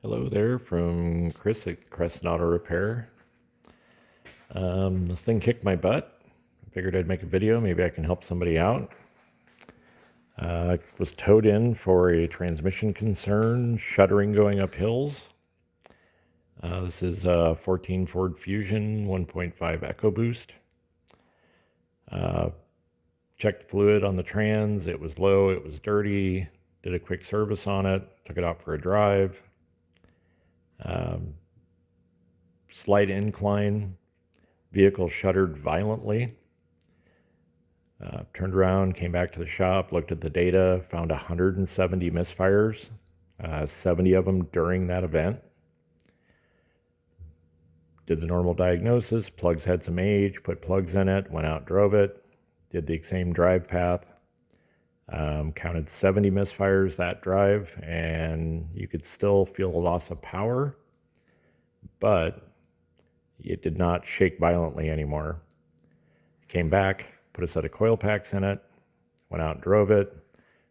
Hello there from Chris at Crescent Auto Repair. This thing kicked my butt. I figured I'd make a video. Maybe I can help somebody out. I was towed in for a transmission concern, shuddering going up hills. This is a 14 Ford Fusion 1.5 ecoboost. Checked the fluid on the trans. It was low, it was dirty. Did a quick service on it, took it out for a drive. Slight incline, vehicle shuddered violently. Turned around, came back to the shop, looked at the data, found 170 misfires, 70 of them during that event. Did the normal diagnosis, plugs had some age, put plugs in it, went out, drove it, did the same drive path, counted 70 misfires that drive, and you could still feel a loss of power, but it did not shake violently anymore. Came back, put a set of coil packs in it, went out and drove it.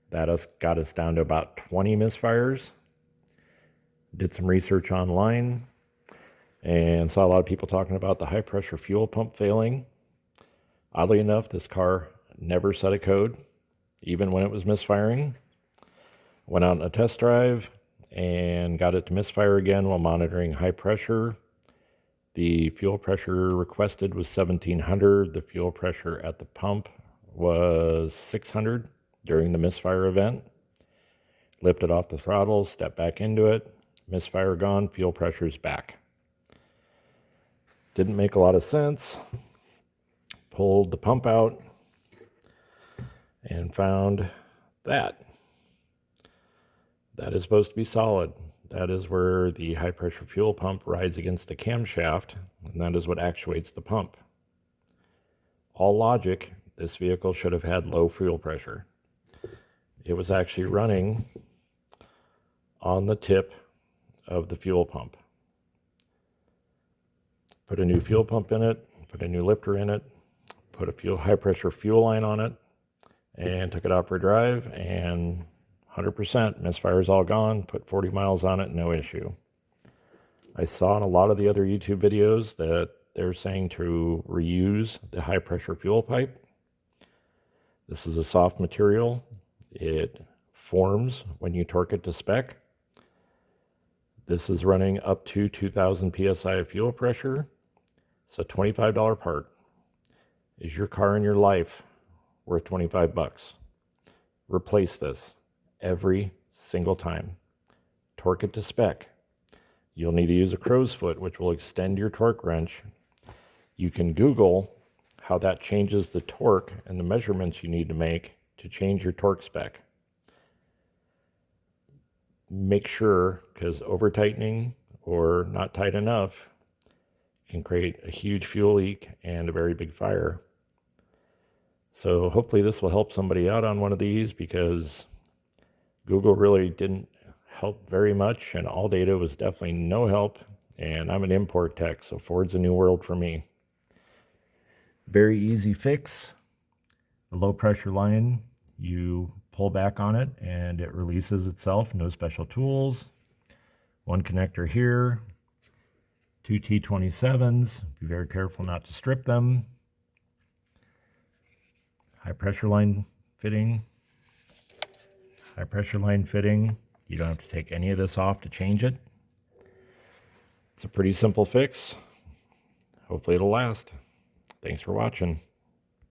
That got us down to about 20 misfires. Did some research online and saw a lot of people talking about the high pressure fuel pump failing. Oddly enough, this car never set a code, even when it was misfiring. Went out on a test drive and got it to misfire again while monitoring high pressure. The fuel pressure requested was 1700. The fuel pressure at the pump was 600 during the misfire event. Lifted off the throttle, stepped back into it. Misfire gone, fuel pressure's back. Didn't make a lot of sense. Pulled the pump out and found that. That is supposed to be solid. That is where the high pressure fuel pump rides against the camshaft, and that is what actuates the pump. All logic, this vehicle should have had low fuel pressure. It was actually running on the tip of the fuel pump. Put a new fuel pump in it, put a new lifter in it, put a high pressure fuel line on it, and took it out for a drive, and 100%, misfire's all gone, put 40 miles on it, no issue. I saw in a lot of the other YouTube videos that they're saying to reuse the high pressure fuel pipe. This is a soft material. It forms when you torque it to spec. This is running up to 2000 PSI of fuel pressure. It's a $25 part. Is your car in your life worth 25 bucks? Replace this every single time. Torque it to spec. You'll need to use a crow's foot, which will extend your torque wrench. You can Google how that changes the torque and the measurements you need to make to change your torque spec. Make sure, because over tightening or not tight enough can create a huge fuel leak and a very big fire. So hopefully this will help somebody out on one of these, because Google really didn't help very much, and ALLDATA was definitely no help, and I'm an import tech, so Ford's a new world for me. Very easy fix. The low pressure line, you pull back on it and it releases itself, no special tools. One connector here, two T27s, be very careful not to strip them. High pressure line fitting. High pressure line fitting. You don't have to take any of this off to change it. It's a pretty simple fix. Hopefully it'll last. Thanks for watching.